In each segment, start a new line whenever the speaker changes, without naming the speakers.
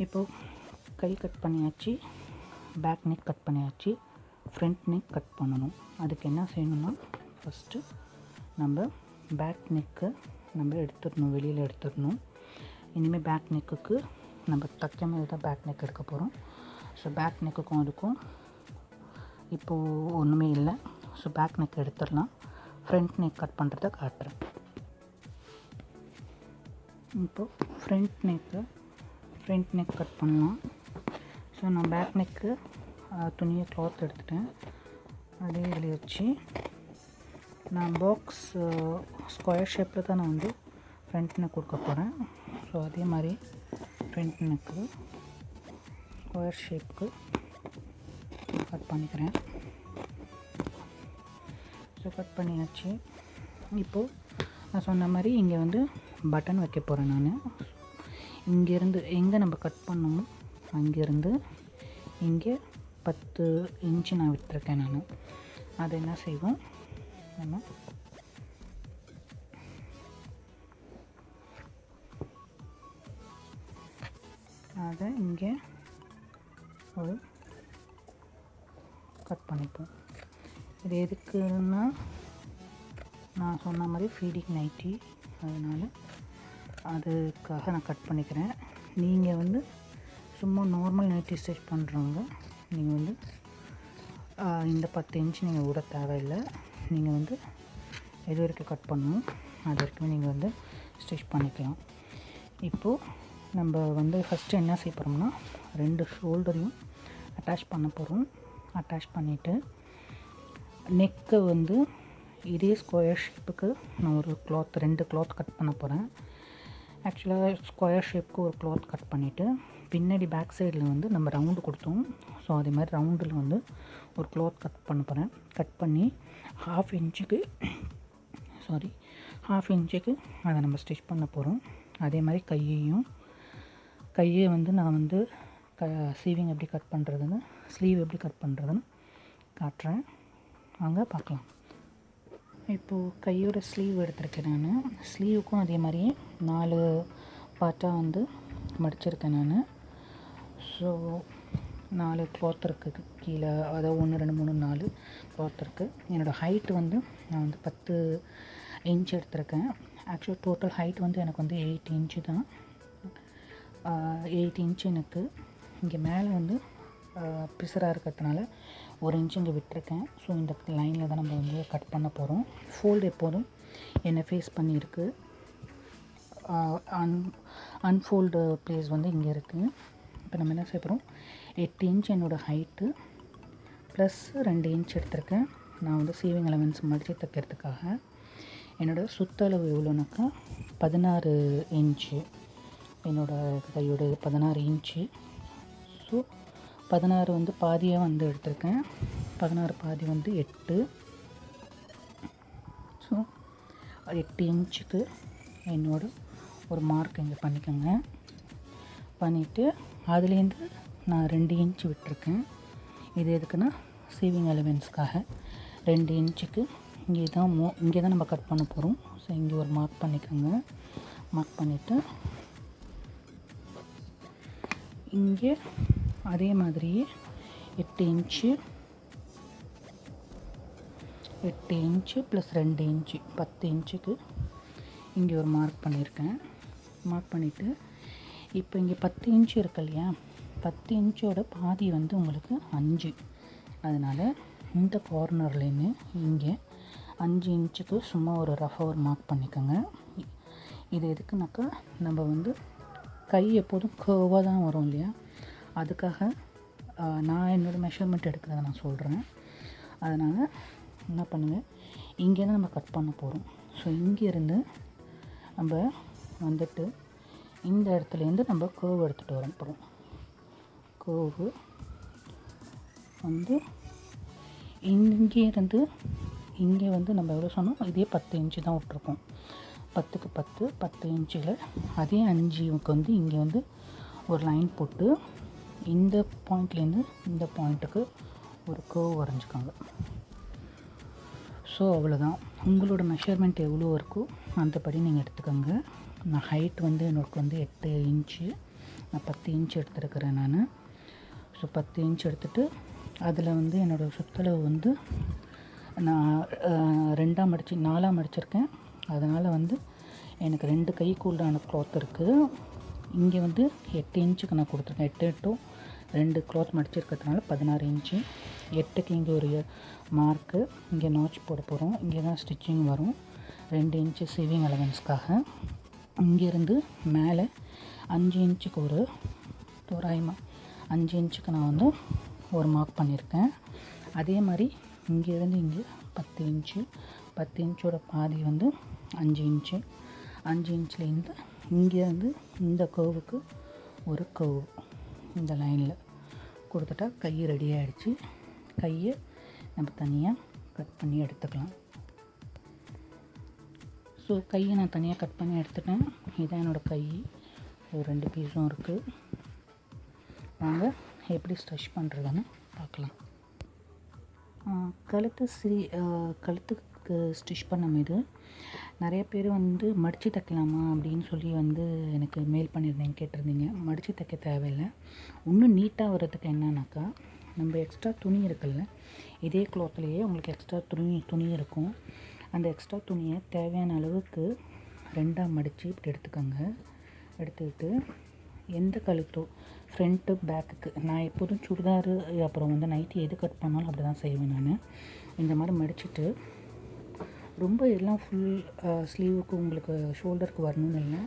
இப்போது கை கட் பண்ணியாச்சு, back neck cut பண்ணியாச்சு, ஃப்ரண்ட் நெக் கட் பண்ணணும். அதுக்கு என்ன செய்யணும்னா ஃபஸ்ட்டு நம்ம பேக் நெக்கை நம்ம எடுத்துடணும், வெளியில் எடுத்துடணும். இனிமேல் பேக் நெக்குக்கு நம்ம தைக்க மாதிரி தான் பேக் நெக் எடுக்க போகிறோம். ஸோ பேக் நெக்குக்கும் அதுக்கும் இப்போது ஒன்றுமே இல்லை. ஸோ பேக் நெக் எடுத்துடலாம். ஃப்ரண்ட் நெக் கட் பண்ணுறத காட்டுறேன். இப்போது ஃப்ரண்ட் நெக் கட் பண்ணலாம். ஸோ நான் பேக் நெக்கு துணியை கிளாத் எடுத்துட்டேன். அதே இதில் வச்சு நான் பாக்ஸ் ஸ்கொயர் ஷேப்பில் தான் நான் வந்து ஃப்ரண்ட் நெக் கொடுக்க போகிறேன். ஸோ அதே மாதிரி ஃப்ரண்ட் நெக்கு ஸ்கொயர் ஷேப்புக்கு கட் பண்ணிக்கிறேன். ஸோ கட் பண்ணியாச்சு. இப்போது நான் சொன்ன மாதிரி இங்கே வந்து பட்டன் வைக்க போகிறேன். நான் இங்கேருந்து எங்கே நம்ம கட் பண்ணணுமோ அங்கேருந்து இங்கே 10 இன்ச்சு நான் விட்டுருக்கேன். நான் அதை என்ன செய்வோம், நம்ம அதை இங்கே ஒரு கட் பண்ணிப்போம். இது எதுக்குன்னா நான் சொன்ன மாதிரி ஃபீடிங் நைட்டி, அதனால் அதுக்காக நான் கட் பண்ணிக்கிறேன். நீங்கள் வந்து சும்மா நார்மல் நைட்டி ஸ்டிச் பண்ணுறவங்க நீங்கள் வந்து இந்த 10 இன்ச்சு நீங்கள் விட தேவையில்லை. நீங்கள் வந்து எது வரைக்கும் கட் பண்ணணும் அது வரைக்கும் நீங்கள் வந்து ஸ்டிச் பண்ணிக்கலாம். இப்போது நம்ம வந்து ஃபஸ்ட்டு என்ன செய்ய போகிறோம்னா 2 ஷோல்டரையும் அட்டாச் பண்ண போகிறோம். அட்டாச் பண்ணிவிட்டு நெக்கை வந்து இதே ஸ்கொயர் ஷேப்புக்கு நான் ஒரு கிளாத் 2 கிளாத் கட் பண்ண போகிறேன். ஆக்சுவலாக ஸ்கொயர் ஷேப்புக்கு ஒரு கிளாத் கட் பண்ணிவிட்டு பின்னாடி பேக் சைடில் வந்து நம்ம ரவுண்டு கொடுத்தோம். ஸோ அதே மாதிரி ரவுண்டில் வந்து ஒரு கிளாத் கட் பண்ண போகிறேன். கட் பண்ணி ஹாஃப் இன்ச்சுக்கு அதை நம்ம ஸ்டிச் பண்ண போகிறோம். அதே மாதிரி கையை வந்து நான் வந்து ஸ்லீவ் எப்படி கட் பண்ணுறதுன்னு காட்டுறேன். வாங்க பார்க்கலாம். இப்போது கையோட ஸ்லீவ் எடுத்திருக்கேன். நான் ஸ்லீவுக்கும் அதே மாதிரியே 4 பார்ட்டாக வந்து மடிச்சிருக்கேன். நான் ஸோ 4 கிளாத் இருக்குது கீழே, அதாவது 1 2 3 4 கிளாத் இருக்குது. என்னோடய ஹைட்டு வந்து நான் வந்து 10 இன்ச் எடுத்திருக்கேன். ஆக்சுவலாக டோட்டல் ஹைட் வந்து எனக்கு வந்து 8 இன்ச்சு தான். 8 இன்ச்சு எனக்கு இங்கே மேலே வந்து பிசராக இருக்கிறதுனால 1 இன்ச்சு இங்கே விட்டுருக்கேன். ஸோ இந்த லைனில் தான் நம்ம வந்து கட் பண்ண போகிறோம். ஃபோல்டு எப்போதும் என்னை ஃபேஸ் பண்ணியிருக்கு. அன்ஃபோல்டு ப்ளேஸ் வந்து இங்கே இருக்குது. இப்போ நம்ம என்ன செய்ய போகிறோம், 8 இன்ச் என்னோடய ஹைட்டு ப்ளஸ் 2 இன்ச் எடுத்திருக்கேன். நான் வந்து சேவிங் அலவன்ஸ் மடித்து தைக்கிறதுக்காக. என்னோடய சுற்றளவு எவ்வளோனாக்கா 16 இன்ச்சு. என்னோடய கையோட 16 இன்ச்சு. ஸோ 16 வந்து பாதியாக வந்து எடுத்திருக்கேன். 16 பாதி வந்து 8. ஸோ 8 இன்ச்சுக்கு என்னோட ஒரு மார்க் இங்கே பண்ணிக்கோங்க. பண்ணிவிட்டு அதுலேருந்து நான் 2 இன்ச்சு விட்டுருக்கேன். இது எதுக்குன்னா சேவிங் அலவன்ஸ்க்காக 2 இன்ச்சுக்கு இங்கே தான் நம்ம கட் பண்ண போகிறோம். ஸோ இங்கே ஒரு மார்க் பண்ணிக்கோங்க. மார்க் பண்ணிவிட்டு இங்கே அதே மாதிரியே 8 இன்ச்சு ப்ளஸ் 2 இன்ச்சு 10 இன்ச்சுக்கு இங்கே ஒரு மார்க் பண்ணியிருக்கேன். மார்க் பண்ணிவிட்டு இப்போ இங்கே 10 இன்ச்சு இருக்கு இல்லையா, 10 இன்ச்சோட பாதி வந்து உங்களுக்கு 5. அதனால் இந்த கார்னர்லேருந்து இங்கே 5 இன்ச்சுக்கு சும்மா ஒரு ரஃபாக ஒரு மார்க் பண்ணிக்கோங்க. இது எதுக்குனாக்கா நம்ம வந்து கை எப்போதும் கர்வாக தான் வரும் இல்லையா, அதுக்காக நான் என்னோடய மெஷர்மெண்ட் எடுக்கிறத நான் சொல்கிறேன். அதனால் என்ன பண்ணுங்கள், இங்கே தான் நம்ம கட் பண்ண போகிறோம். ஸோ இங்கேருந்து நம்ம வந்துட்டு இந்த இடத்துலேருந்து நம்ம கர்வ் எடுத்துகிட்டு வர போகிறோம். கர்வு வந்து இங்கேருந்து இங்கே வந்து நம்ம எவ்வளோ சொன்னோம், இதே 10 இன்ச்சு தான் விட்ருக்கோம். 10க்கு 10 இன்ச்சில் அதே 5க்கு வந்து இங்கே வந்து ஒரு லைன் போட்டு இந்த பாயிண்ட்லேருந்து இந்த பாயிண்ட்டுக்கு ஒரு கர்வ் வரைஞ்சிக்கோங்க. ஸோ அவ்வளோதான். உங்களோட மெஷர்மெண்ட் எவ்வளோ இருக்கோ அந்தபடி நீங்கள் எடுத்துக்கோங்க. நான் ஹைட் வந்து எனக்கு வந்து 8 இன்ச்சு, நான் 10 இன்ச் எடுத்துருக்கிறேன் நான். ஸோ 10 இன்ச் எடுத்துகிட்டு அதில் வந்து என்னோடய சுற்றளவு வந்து நான் 2ஆக மடித்து 4ஆக மடிச்சிருக்கேன். அதனால் வந்து எனக்கு 2 கைக்கு உண்டான க்ளாத் இருக்குது. இங்கே வந்து 8 இன்ச்சுக்கு நான் கொடுத்துருக்கேன். 8 2 க்ளாத் மடிச்சிருக்கிறதுனால 16 இன்ச்சு. 8க்கு இங்கே ஒரு மார்க்கு, இங்கே நாச் போட போகிறோம். இங்கே தான் ஸ்டிச்சிங் வரும். 2 இன்ச்சு சிவிங் அலவன்ஸ்க்காக. இங்கேருந்து மேலே 5 இன்ச்சுக்கு ஒரு தோராயமாக 5 இன்ச்சுக்கு நான் வந்து ஒரு மார்க் பண்ணியிருக்கேன். அதே மாதிரி இங்கேருந்து இங்கே 10 இன்ச்சு, 10 இன்ச்சோட பாதி வந்து 5 இன்ச்சு. 5 இன்ச்லேருந்து இங்கேருந்து இந்த கர்வுக்கு ஒரு கர்வ் இந்த லைனில் கொடுத்துட்டா கை ரெடி ஆகிடுச்சு. கையை நம்ம தனியாக கட் பண்ணி எடுத்துக்கலாம். ஸோ கையை நான் தனியாக கட் பண்ணி எடுத்துட்டேன். இதுதான் என்னோடய கை. ஒரு 2 பீஸும் இருக்குது. வாங்க எப்படி ஸ்டிச் பண்ணுறதுன்னு பார்க்கலாம். கழுத்துக்கு ஸ்டிச் பண்ணும்போது நிறைய பேர் வந்து மடித்து தைக்கலாமா அப்படின்னு சொல்லி வந்து எனக்கு மெயில் பண்ணியிருந்தீங்க, கேட்டிருந்தீங்க. மடித்து தைக்க தேவையில்லை. இன்னும் நீட்டாக வர்றதுக்கு என்னன்னாக்கா, நம்ம எக்ஸ்ட்ரா துணி இருக்குல்ல, இதே க்ளாத்லேயே உங்களுக்கு எக்ஸ்ட்ரா துணி இருக்கும். அந்த எக்ஸ்ட்ரா துணியை தேவையான அளவுக்கு 2ஆக மடித்து இப்படி எடுத்துக்கோங்க. எடுத்துக்கிட்டு எந்த கழுத்தோ ஃப்ரண்ட்டு பேக்குக்கு, நான் எப்போதும் சுடிதாரு அப்புறம் வந்து நைட்டி எது கட் பண்ணாலும் அப்படி தான் செய்வேன் நான். இந்த மாதிரி மடிச்சுட்டு ரொம்ப எல்லாம் ஃபுல் ஸ்லீவுக்கு உங்களுக்கு ஷோல்டருக்கு வரணும்னு இல்லை,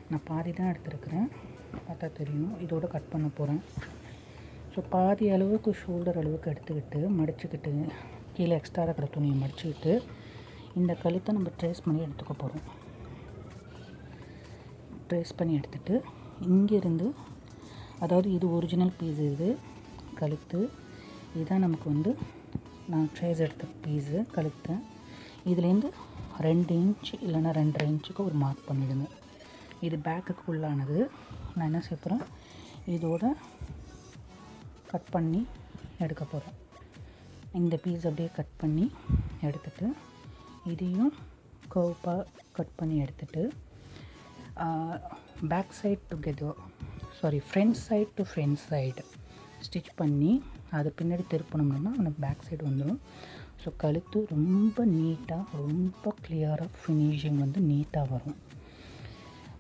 நான் பாதி தான் எடுத்துருக்கிறேன். பார்த்தா தெரியும். இதோடு கட் பண்ண போகிறேன். ஸோ பாதி அளவுக்கு ஷோல்டர் அளவுக்கு எடுத்துக்கிட்டு மடிச்சுக்கிட்டு கீழே எக்ஸ்ட்ரா இருக்கிற துணியை மடிச்சுக்கிட்டு இந்த கழுத்தை நம்ம ட்ரேஸ் பண்ணி எடுத்துக்க போகிறோம். ட்ரேஸ் பண்ணி எடுத்துகிட்டு இங்கேருந்து, அதாவது இது ஒரிஜினல் பீஸ், இது கழுத்து, இதுதான் நமக்கு வந்து நான் ட்ரேஸ் எடுத்த பீஸு கழுத்து. இதுலேருந்து 2 இன்ச் இல்லைன்னா 2.5 இன்ச்சுக்கு ஒரு மார்க் பண்ணிவிடுங்க. இது பேக்குக்கு உள்ளானது. நான் என்ன செய்ய போகிறேன், இதோட கட் பண்ணி எடுக்க போகிறேன். இந்த பீஸ் அப்படியே கட் பண்ணி எடுத்துகிட்டு இதையும் கர்வாக கட் பண்ணி எடுத்துகிட்டு back side together, front side to front side stitch பண்ணி அது பின்னாடி திருப்பணும்னா எனக்கு பேக் சைடு வந்துடும். ஸோ கழுத்து ரொம்ப நீட்டாக, ரொம்ப கிளியராக ஃபினிஷிங் வந்து நீட்டாக வரும்.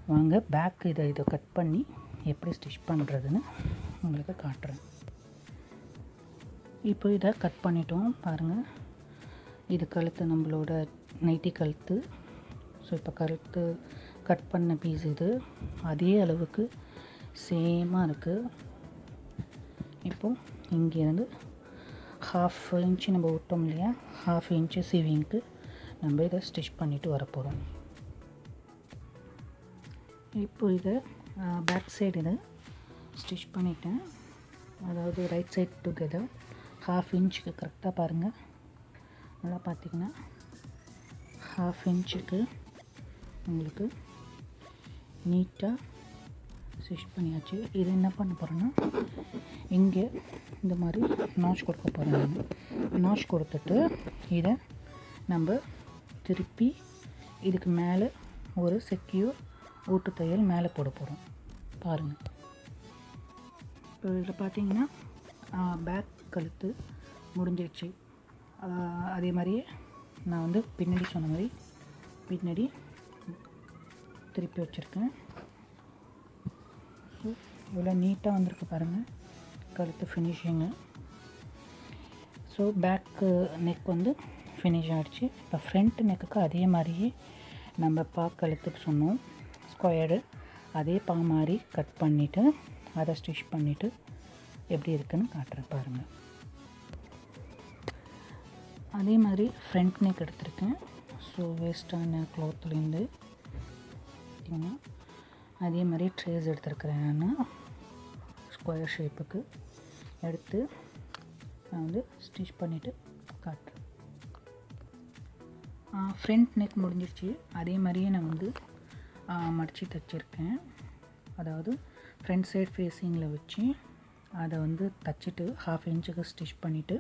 வாங்க பேக் இதை கட் பண்ணி எப்படி ஸ்டிச் பண்ணுறதுன்னு உங்களுக்கு காட்டுறேன். இப்போ இதை கட் பண்ணிட்டோம் பாருங்கள். இது கழுத்து, நம்மளோட நைட்டி கழுத்து. ஸோ இப்போ கழுத்து கட் பண்ண பீஸ் இது அதே அளவுக்கு சேமாக இருக்குது. இப்போது இங்கேருந்து 1/2 இன்ச்சு நம்ம விட்டோம் இல்லையா, 1/2 இன்ச்சு சிவிங்க்கு நம்ம இதை ஸ்டிச் பண்ணிவிட்டு வரப்போகிறோம். இப்போ இதை பேக் சைடு இதை ஸ்டிச் பண்ணிட்டேன். அதாவது ரைட் சைட் டுகெதர் 1/2 இன்ச்சுக்கு கரெக்டாக பாருங்கள். நல்லா பார்த்திங்கன்னா 1/2 இன்ச்சுக்கு உங்களுக்கு நீட்டாக ஸ்டிச் பண்ணியாச்சு. இது என்ன பண்ண போகிறேன்னா, இங்கே இந்த மாதிரி நாச் கொடுக்க போகிறேன். நாச் கொடுத்துட்டு இதை நம்ம திருப்பி இதுக்கு மேலே ஒரு செக்யூர் ஊட்டு தையல் மேலே போட போகிறோம். பாருங்கள். இப்போ இதில் பார்த்தீங்கன்னா பேக் கழுத்து முடிஞ்சிடுச்சு. அதே மாதிரியே நான் வந்து பின்னாடி சொன்ன மாதிரி பின்னாடி திருப்பி வச்சுருக்கேன். ஸோ இவ்வளோ நீட்டாக வந்திருக்கு பாருங்கள் கழுத்து ஃபினிஷிங்கு. ஸோ பேக்கு நெக் வந்து ஃபினிஷ் ஆகிடுச்சு. இப்போ ஃப்ரண்ட் நெக்குக்கு அதே மாதிரியே நம்ம கழுத்துக்கு சொன்னோம் ஸ்கொயர்டு, அதே மாதிரி கட் பண்ணிவிட்டு அதை ஸ்டிச் பண்ணிவிட்டு எப்படி இருக்குதுன்னு காட்டுறேன் பாருங்கள். அதே மாதிரி ஃப்ரண்ட் நெக் எடுத்திருக்கேன். ஸோ வேஸ்டான க்ளாத்லேருந்து பார்த்திங்கன்னா அதே மாதிரி ட்ரேஸ் எடுத்துருக்கிறேன். நான் ஸ்கொயர் ஷேப்புக்கு எடுத்து நான் வந்து ஸ்டிச் பண்ணிவிட்டு காட்டுறேன். ஃப்ரண்ட் நெக் முடிஞ்சிருச்சு. அதே மாதிரியே நான் வந்து மடித்து தைச்சிருக்கேன். அதாவது ஃப்ரண்ட் சைட் ஃபேஸிங்கில் வச்சு அதை வந்து தைச்சிட்டு 1/2 இன்ச்சுக்கு ஸ்டிச் பண்ணிவிட்டு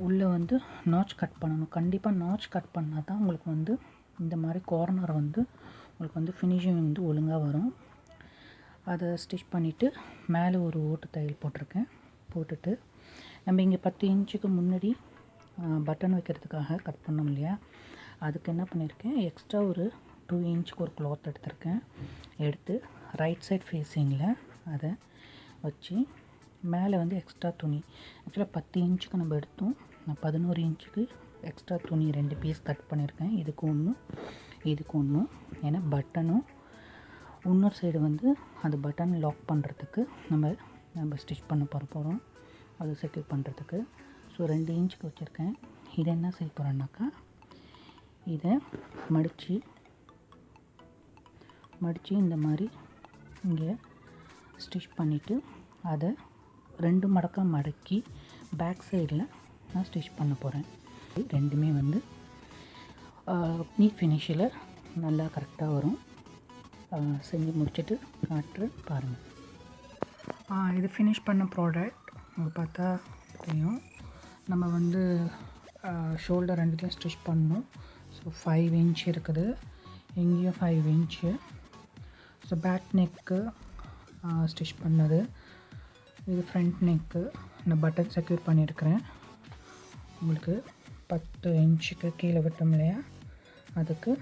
உள்ளே வந்து நாச் கட் பண்ணணும். கண்டிப்பாக நாச் கட் பண்ணால் தான் உங்களுக்கு வந்து இந்த மாதிரி கார்னர் வந்து உங்களுக்கு வந்து ஃபினிஷிங் வந்து ஒழுங்காக வரும். அதை ஸ்டிச் பண்ணிவிட்டு மேலே ஒரு ஓட்டு தையல் போட்டிருக்கேன். போட்டுட்டு நம்ம இங்கே 10 இன்ச்சுக்கு முன்னாடி பட்டன் வைக்கிறதுக்காக கட் பண்ணோம் இல்லையா, அதுக்கு என்ன பண்ணியிருக்கேன், எக்ஸ்ட்ரா ஒரு 2 இன்ச்சுக்கு ஒரு கிளாத் எடுத்திருக்கேன். எடுத்து ரைட் சைட் ஃபேஸிங்கில் அதை வச்சு மேலே வந்து எக்ஸ்ட்ரா துணி, ஆக்சுவலாக 10 இன்ச்சுக்கு நம்ம எடுத்தோம், நான் 11 இன்ச்சுக்கு எக்ஸ்ட்ரா துணி 2 பீஸ் கட் பண்ணியிருக்கேன். இதுக்கு ஒன்று, ஏன்னா பட்டனும் இன்னொரு சைடு வந்து அந்த பட்டன் லாக் பண்ணுறதுக்கு நம்ம ஸ்டிச் பண்ண போகிறோம், அதை செக்யூர் பண்ணுறதுக்கு. ஸோ 2 இன்ச்சுக்கு வச்சுருக்கேன். இதை என்ன செய்ய போகிறேன்னாக்கா, இதை மடித்து இந்த மாதிரி இங்கே ஸ்டிச் பண்ணிவிட்டு அதை 2 மடக்காக மடக்கி பேக் சைடில் நான் ஸ்டிச் பண்ண போகிறேன். ரெண்டுமே வந்து நீட் ஃபினிஷில் நல்லா கரெக்டாக வரும். செஞ்சு முடிச்சுட்டு காட்டுறேன் பாருங்கள். இது ஃபினிஷ் பண்ண ப்ராடக்ட் உங்களுக்கு பார்த்தா தெரியும். நம்ம வந்து ஷோல்டர் ரெண்டுத்தையும் ஸ்டிச் பண்ணணும். ஸோ 5 இன்ச் இருக்குது, எங்கேயும் 5 inch. So back neck stitch பண்ணது, இது ஃப்ரண்ட் நெக்கு நான் பட்டன் செக்யூர் பண்ணியிருக்கிறேன். உங்களுக்கு 10 இன்ச்சுக்கு கீழே விட்டோம் இல்லையா, அதுக்கு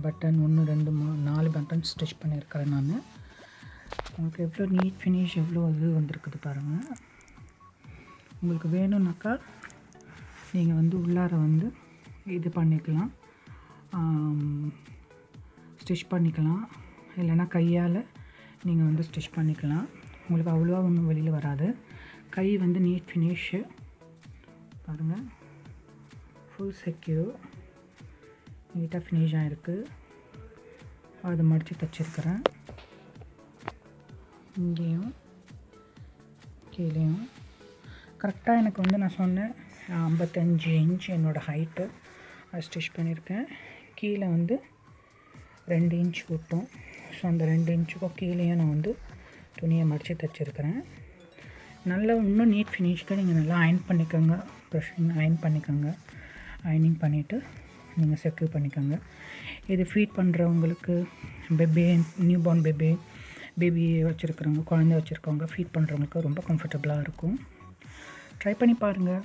பட்டன் 1 2 3 4 பட்டன் ஸ்டிச் பண்ணியிருக்கிறேன் நான். உங்களுக்கு எவ்வளோ நீட் ஃபினிஷ், எவ்வளோ இது வந்திருக்குது பாருங்கள். உங்களுக்கு வேணும்னாக்கா நீங்கள் வந்து உள்ளார வந்து இது பண்ணிக்கலாம், ஸ்டிச் பண்ணிக்கலாம், இல்லைன்னா கையால் நீங்கள் வந்து ஸ்டிச் பண்ணிக்கலாம். உங்களுக்கு அவ்வளோவா ஒன்றும் வெளியில் வராது. கை வந்து நீட் ஃபினிஷு பாருங்கள், ஃபுல் செக்யூர், நீட்டாக ஃபினிஷ் ஆகிருக்கு. அதை மடித்து தைச்சிருக்கிறேன். இங்கேயும் கீழேயும் கரெக்டாக எனக்கு வந்து நான் சொன்னேன் 55 இன்ச் என்னோடய ஹைட்டு, அதை ஸ்டிச் பண்ணியிருக்கேன். கீழே வந்து 2 இன்ச் விட்டோம். ஸோ அந்த 2 இன்ச்சுக்கும் கீழேயும் நான் வந்து துணியை மடித்து தைச்சிருக்கிறேன். நல்லா இன்னும் நீட் ஃபினிஷ்க்கு நீங்கள் நல்லா அயன் பண்ணிக்கோங்க, ப்ரெஷிங் அயன் பண்ணிக்கோங்க. அயனிங் பண்ணிவிட்டு நீங்கள் செக்யூர் பண்ணிக்கோங்க. இது ஃபீட் பண்ணுறவங்களுக்கு, நியூ பார்ன் பேபி வச்சுருக்கிறவங்க, குழந்தை வச்சுருக்கவங்க, ஃபீட் பண்ணுறவங்களுக்கு ரொம்ப கம்ஃபர்டபுளாக இருக்கும். ட்ரை பண்ணி பாருங்கள்.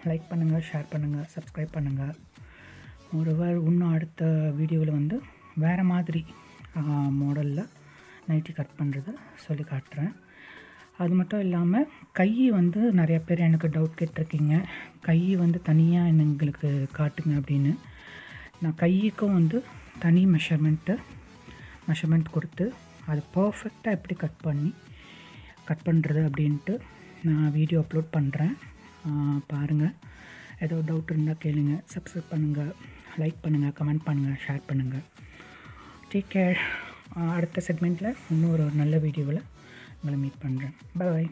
லைக் பண்ணுங்கள், ஷேர் பண்ணுங்கள், சப்ஸ்கிரைப் பண்ணுங்கள். இன்னும் அடுத்த வீடியோவில் வந்து வேறு மாதிரி மாடலில் நைட்டி கட் பண்ணுறது சொல்லி காட்டுறேன். அது மட்டும் இல்லாமல் கை வந்து நிறையா பேர் எனக்கு டவுட் கேட்டிருக்கீங்க, கை வந்து தனியாக எங்களுக்கு காட்டுங்க அப்படின்னு. நான் கைக்கும் வந்து தனி மெஷர்மெண்ட் கொடுத்து அது பர்ஃபெக்டாக எப்படி கட் பண்ணுறது அப்படின்ட்டு நான் வீடியோ அப்லோட் பண்ணுறேன். பாருங்கள். ஏதோ டவுட் இருந்தால் கேளுங்க. சப்ஸ்கிரைப் பண்ணுங்கள், லைக் பண்ணுங்கள், கமெண்ட் பண்ணுங்கள், ஷேர் பண்ணுங்கள். Take care. அடுத்த செக்மெண்ட்டில் இன்னொரு நல்ல வீடியோவில் உங்களை மீட் பண்ணுறேன். பாய்.